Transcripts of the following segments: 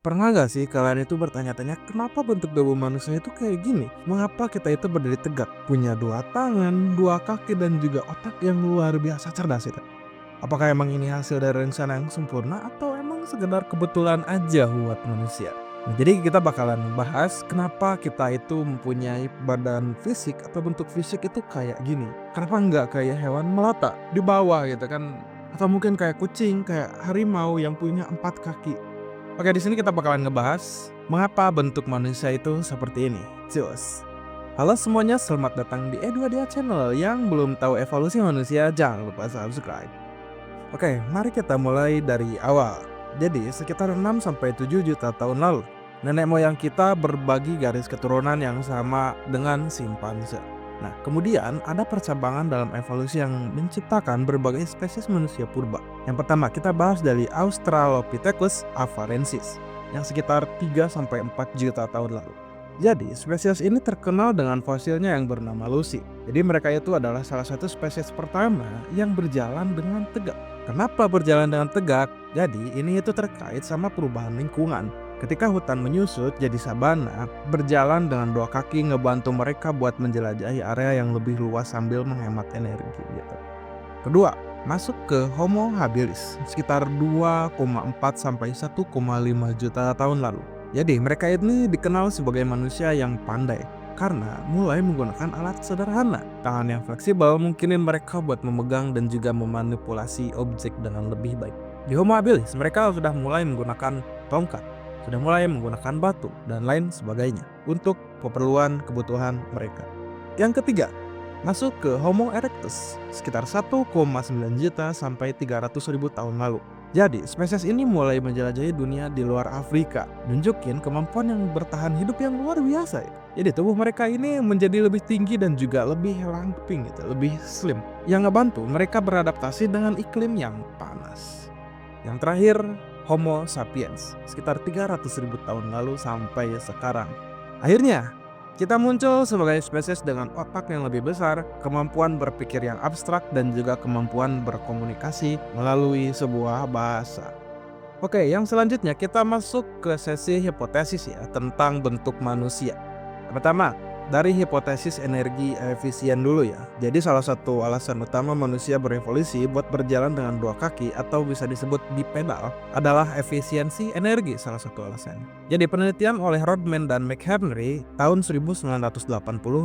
Pernah gak sih kalian itu bertanya-tanya kenapa bentuk tubuh manusia itu kayak gini? Mengapa kita itu berdiri tegak, punya dua tangan, dua kaki dan juga otak yang luar biasa cerdas itu? Apakah emang ini hasil dari rencana yang sempurna atau emang sekedar kebetulan aja buat manusia? Nah, jadi kita bakalan bahas kenapa kita itu mempunyai badan fisik atau bentuk fisik itu kayak gini. Kenapa nggak kayak hewan melata di bawah gitu kan? Atau mungkin kayak kucing, kayak harimau yang punya empat kaki. Oke, di sini kita bakalan ngebahas mengapa bentuk manusia itu seperti ini. Cus. Halo semuanya, selamat datang di E2Dia Channel. Yang belum tahu evolusi manusia, jangan lupa subscribe. Oke, mari kita mulai dari awal. Jadi, sekitar 6 sampai 7 juta tahun lalu, nenek moyang kita berbagi garis keturunan yang sama dengan simpanse. Nah, kemudian ada percabangan dalam evolusi yang menciptakan berbagai spesies manusia purba. Yang pertama, kita bahas dari Australopithecus afarensis yang sekitar 3 sampai 4 juta tahun lalu. Jadi, spesies ini terkenal dengan fosilnya yang bernama Lucy. Jadi, mereka itu adalah salah satu spesies pertama yang berjalan dengan tegak. Kenapa berjalan dengan tegak? Jadi, ini itu terkait sama perubahan lingkungan. Ketika hutan menyusut jadi sabana, berjalan dengan dua kaki ngebantu mereka buat menjelajahi area yang lebih luas sambil menghemat energi gitu. Kedua, masuk ke Homo habilis sekitar 2,4 sampai 1,5 juta tahun lalu. Jadi mereka ini dikenal sebagai manusia yang pandai karena mulai menggunakan alat sederhana. Tangan yang fleksibel mungkinin mereka buat memegang dan juga memanipulasi objek dengan lebih baik. Di Homo habilis mereka sudah mulai menggunakan tongkat, sudah mulai menggunakan batu dan lain sebagainya untuk keperluan kebutuhan mereka. Yang ketiga, masuk ke Homo erectus sekitar 1,9 juta sampai 300.000 tahun lalu. Jadi, spesies ini mulai menjelajahi dunia di luar Afrika, nunjukin kemampuan yang bertahan hidup yang luar biasa ya. Jadi tubuh mereka ini menjadi lebih tinggi dan juga lebih ramping gitu, lebih slim. Yang ngebantu mereka beradaptasi dengan iklim yang panas. Yang terakhir, Homo sapiens sekitar 300.000 tahun lalu sampai sekarang. Akhirnya, kita muncul sebagai spesies dengan otak yang lebih besar, kemampuan berpikir yang abstrak, dan juga kemampuan berkomunikasi melalui sebuah bahasa. Oke, yang selanjutnya kita masuk ke sesi hipotesis ya tentang bentuk manusia. Pertama, dari hipotesis energi efisien dulu ya. Jadi salah satu alasan utama manusia berevolusi buat berjalan dengan dua kaki atau bisa disebut bipedal adalah efisiensi energi, salah satu alasannya. Jadi penelitian oleh Rodman dan McHenry tahun 1980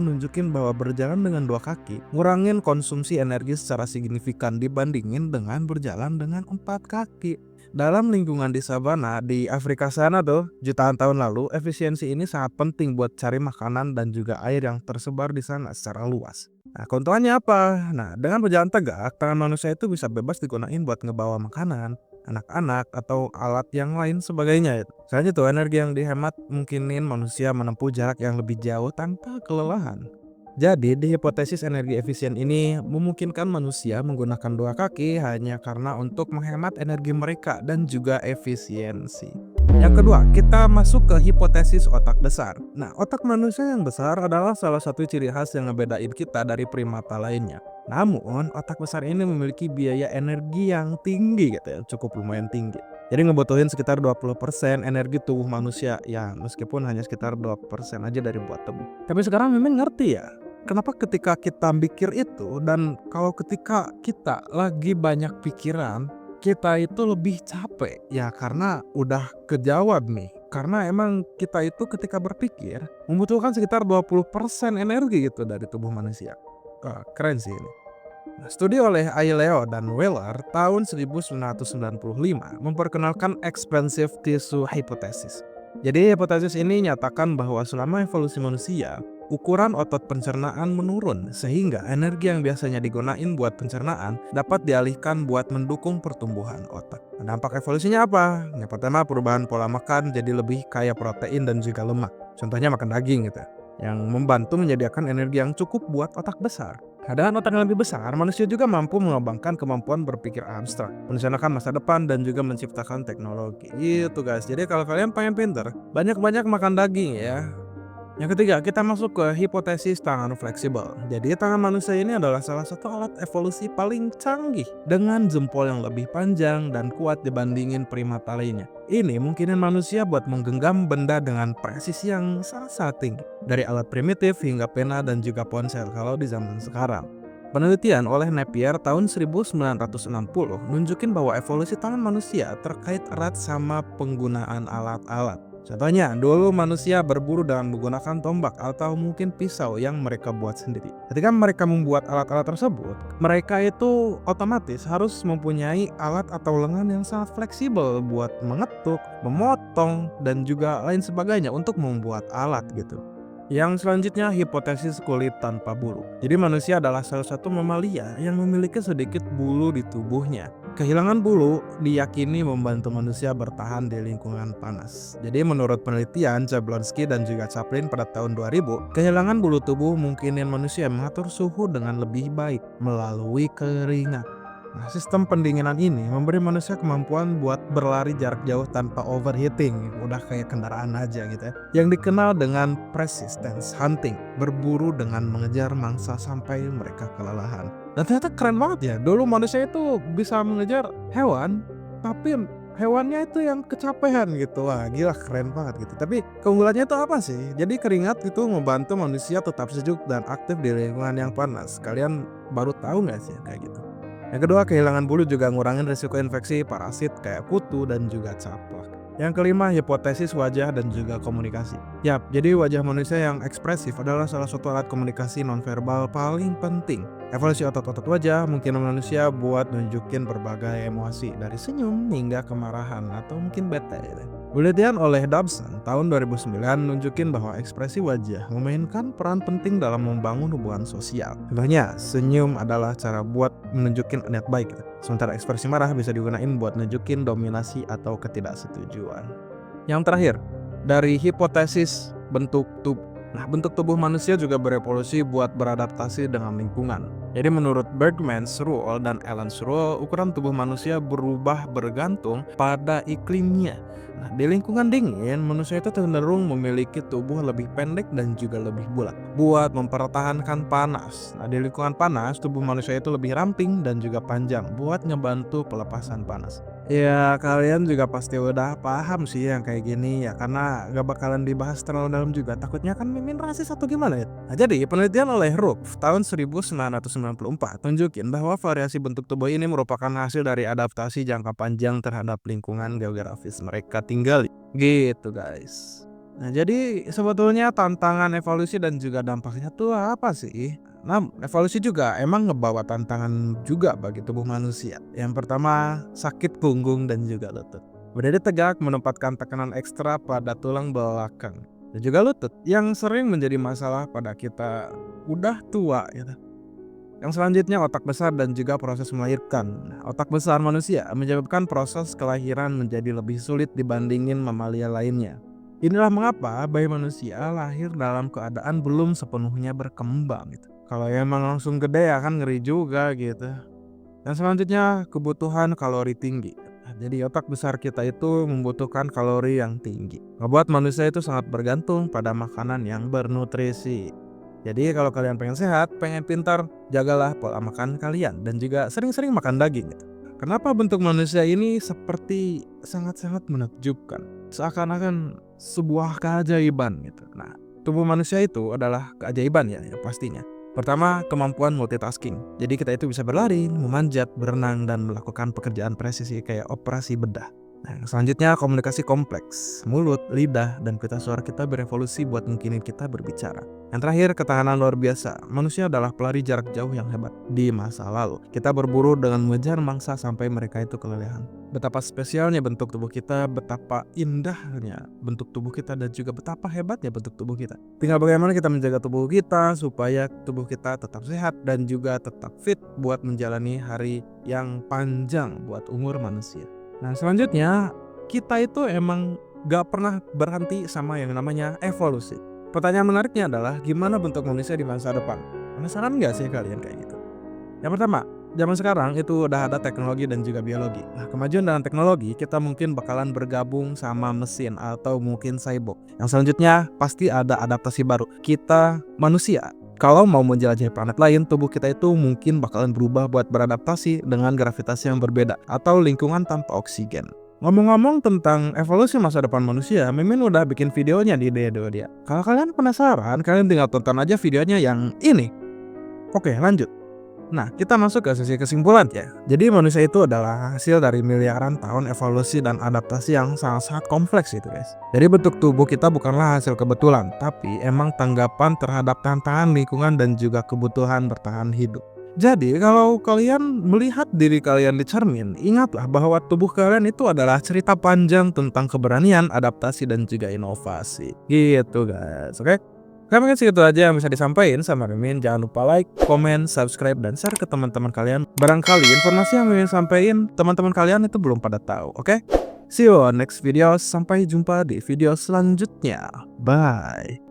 nunjukin bahwa berjalan dengan dua kaki ngurangin konsumsi energi secara signifikan dibandingin dengan berjalan dengan empat kaki. Dalam lingkungan di savana di Afrika sana tuh, jutaan tahun lalu, efisiensi ini sangat penting buat cari makanan dan juga air yang tersebar di sana secara luas. Nah, keuntungannya apa? Nah, dengan berjalan tegak, tangan manusia itu bisa bebas digunain buat ngebawa makanan, anak-anak, atau alat yang lain sebagainya. Selain itu, energi yang dihemat mungkinin manusia menempuh jarak yang lebih jauh tanpa kelelahan. Jadi, di hipotesis energi efisien ini memungkinkan manusia menggunakan dua kaki hanya karena untuk menghemat energi mereka dan juga efisiensi. Yang kedua, kita masuk ke hipotesis otak besar. Nah, otak manusia yang besar adalah salah satu ciri khas yang ngebedain kita dari primata lainnya. Namun, otak besar ini memiliki biaya energi yang tinggi gitu ya, cukup lumayan tinggi. Jadi ngebutuhin sekitar 20% energi tubuh manusia ya, meskipun hanya sekitar 2% aja dari buat tubuh. Tapi sekarang memang ngerti ya, kenapa ketika kita mikir itu dan kalau ketika kita lagi banyak pikiran, kita itu lebih capek ya karena udah kejawab nih. Karena emang kita itu ketika berpikir membutuhkan sekitar 20% energi gitu dari tubuh manusia. Keren sih ini. Nah, studi oleh Aileo dan Wheeler tahun 1995 memperkenalkan expansive tissue hypothesis. Jadi hipotesis ini nyatakan bahwa selama evolusi manusia, ukuran otot pencernaan menurun sehingga energi yang biasanya digunain buat pencernaan dapat dialihkan buat mendukung pertumbuhan otak. Nah, dampak evolusinya apa? Yang pertama, perubahan pola makan jadi lebih kaya protein dan juga lemak. Contohnya makan daging gitu, yang membantu menyediakan energi yang cukup buat otak besar. Nah, dengan otak yang lebih besar, manusia juga mampu mengembangkan kemampuan berpikir abstrak, merencanakan masa depan, dan juga menciptakan teknologi. Gitu guys, jadi kalau kalian pengen pinter, banyak-banyak makan daging ya. Yang ketiga, kita masuk ke hipotesis tangan fleksibel. Jadi tangan manusia ini adalah salah satu alat evolusi paling canggih dengan jempol yang lebih panjang dan kuat dibandingin primata lainnya. Ini mungkinin manusia buat menggenggam benda dengan presisi yang sangat tinggi. Dari alat primitif hingga pena dan juga ponsel kalau di zaman sekarang. Penelitian oleh Napier tahun 1960 nunjukin bahwa evolusi tangan manusia terkait erat sama penggunaan alat-alat. Contohnya, dulu manusia berburu dengan menggunakan tombak atau mungkin pisau yang mereka buat sendiri. Ketika mereka membuat alat-alat tersebut, mereka itu otomatis harus mempunyai alat atau lengan yang sangat fleksibel buat mengetuk, memotong, dan juga lain sebagainya untuk membuat alat gitu. Yang selanjutnya, hipotesis kulit tanpa bulu. Jadi manusia adalah salah satu mamalia yang memiliki sedikit bulu di tubuhnya. Kehilangan bulu diyakini membantu manusia bertahan di lingkungan panas. Jadi menurut penelitian Jablonski dan juga Chaplin pada tahun 2000, kehilangan bulu tubuh mungkinin manusia mengatur suhu dengan lebih baik melalui keringat. Nah, sistem pendinginan ini memberi manusia kemampuan buat berlari jarak jauh tanpa overheating, udah kayak kendaraan aja gitu ya. Yang dikenal dengan persistence hunting, berburu dengan mengejar mangsa sampai mereka kelelahan. Dan ternyata keren banget ya, dulu manusia itu bisa mengejar hewan, tapi hewannya itu yang kecapean gitu. Wah gila, keren banget gitu. Tapi keunggulannya itu apa sih? Jadi keringat itu membantu manusia tetap sejuk dan aktif di lingkungan yang panas. Kalian baru tahu gak sih kayak gitu? Yang kedua, kehilangan bulu juga ngurangin risiko infeksi parasit kayak kutu dan juga caplak. Yang kelima, hipotesis wajah dan juga komunikasi. Yap, jadi wajah manusia yang ekspresif adalah salah satu alat komunikasi nonverbal paling penting. Evolusi otot-otot wajah mungkin manusia buat nunjukin berbagai emosi, dari senyum hingga kemarahan atau mungkin bete gitu. Penelitian oleh Dobson tahun 2009 nunjukin bahwa ekspresi wajah memainkan peran penting dalam membangun hubungan sosial. Contohnya, senyum adalah cara buat menunjukin niat baik gitu. Sementara ekspresi marah bisa digunain buat nunjukin dominasi atau ketidaksetujuan. Yang terakhir, dari hipotesis bentuk tubuh. Nah, bentuk tubuh manusia juga berevolusi buat beradaptasi dengan lingkungan. Jadi menurut Bergman's Rule dan Allen's Rule, ukuran tubuh manusia berubah bergantung pada iklimnya. Nah, di lingkungan dingin, manusia itu cenderung memiliki tubuh lebih pendek dan juga lebih bulat buat mempertahankan panas. Nah, di lingkungan panas, tubuh manusia itu lebih ramping dan juga panjang buat ngebantu pelepasan panas. Ya, kalian juga pasti udah paham sih yang kayak gini ya, karena gak bakalan dibahas terlalu dalam juga, takutnya kan mimin rasis atau gimana ya. Nah, jadi penelitian oleh Rupp tahun 1994 tunjukin bahwa variasi bentuk tubuh ini merupakan hasil dari adaptasi jangka panjang terhadap lingkungan geografis mereka tinggali. Gitu guys. Nah, jadi sebetulnya tantangan evolusi dan juga dampaknya tuh apa sih? Nah, evolusi juga emang ngebawa tantangan juga bagi tubuh manusia. Yang pertama, sakit punggung dan juga lutut. Berdiri tegak menempatkan tekanan ekstra pada tulang belakang dan juga lutut yang sering menjadi masalah pada kita udah tua gitu. Yang selanjutnya, otak besar dan juga proses melahirkan. Otak besar manusia menyebabkan proses kelahiran menjadi lebih sulit dibandingin mamalia lainnya. Inilah mengapa bayi manusia lahir dalam keadaan belum sepenuhnya berkembang gitu. Kalau emang langsung gede ya kan ngeri juga gitu. Dan selanjutnya, kebutuhan kalori tinggi. Jadi otak besar kita itu membutuhkan kalori yang tinggi. Ngebuat manusia itu sangat bergantung pada makanan yang bernutrisi. Jadi kalau kalian pengen sehat, pengen pintar, jagalah pola makan kalian dan juga sering-sering makan daging gitu. Kenapa bentuk manusia ini seperti sangat-sangat menakjubkan, seakan-akan sebuah keajaiban gitu. Nah, tubuh manusia itu adalah keajaiban ya pastinya. Pertama, kemampuan multitasking. Jadi kita itu bisa berlari, memanjat, berenang, dan melakukan pekerjaan presisi kayak operasi bedah. Nah, selanjutnya komunikasi kompleks. Mulut, lidah, dan pita suara kita berevolusi buat mungkinin kita berbicara. Yang terakhir, ketahanan luar biasa. Manusia adalah pelari jarak jauh yang hebat di masa lalu. Kita berburu dengan mengejar mangsa sampai mereka itu kelelahan. Betapa spesialnya bentuk tubuh kita, betapa indahnya bentuk tubuh kita, dan juga betapa hebatnya bentuk tubuh kita. Tinggal bagaimana kita menjaga tubuh kita supaya tubuh kita tetap sehat dan juga tetap fit buat menjalani hari yang panjang buat umur manusia. Nah, selanjutnya kita itu emang gak pernah berhenti sama yang namanya evolusi. Pertanyaan menariknya adalah gimana bentuk manusia di masa depan? Penasaran gak sih kalian kayak gitu? Yang pertama, Zaman sekarang itu udah ada teknologi dan juga biologi. Nah, kemajuan dalam teknologi kita mungkin bakalan bergabung sama mesin atau mungkin cyborg. Yang selanjutnya pasti ada adaptasi baru. Kita manusia kalau mau menjelajahi planet lain, tubuh kita itu mungkin bakalan berubah buat beradaptasi dengan gravitasi yang berbeda atau lingkungan tanpa oksigen. Ngomong-ngomong tentang evolusi masa depan manusia, Mimin udah bikin videonya di dia. Kalau kalian penasaran, kalian tinggal tonton aja videonya yang ini. Oke, lanjut. Nah, kita masuk ke sesi kesimpulan ya. Jadi manusia itu adalah hasil dari miliaran tahun evolusi dan adaptasi yang sangat-sangat kompleks gitu guys. Jadi bentuk tubuh kita bukanlah hasil kebetulan, tapi emang tanggapan terhadap tantangan lingkungan dan juga kebutuhan bertahan hidup. Jadi kalau kalian melihat diri kalian di cermin, ingatlah bahwa tubuh kalian itu adalah cerita panjang tentang keberanian, adaptasi dan juga inovasi. Gitu guys, oke? Oke, mungkin segitu aja yang bisa disampaikan sama Mimin. Jangan lupa like, comment, subscribe, dan share ke teman-teman kalian. Barangkali informasi yang Mimin sampaikan teman-teman kalian itu belum pada tahu, oke? See you on next video. Sampai jumpa di video selanjutnya. Bye.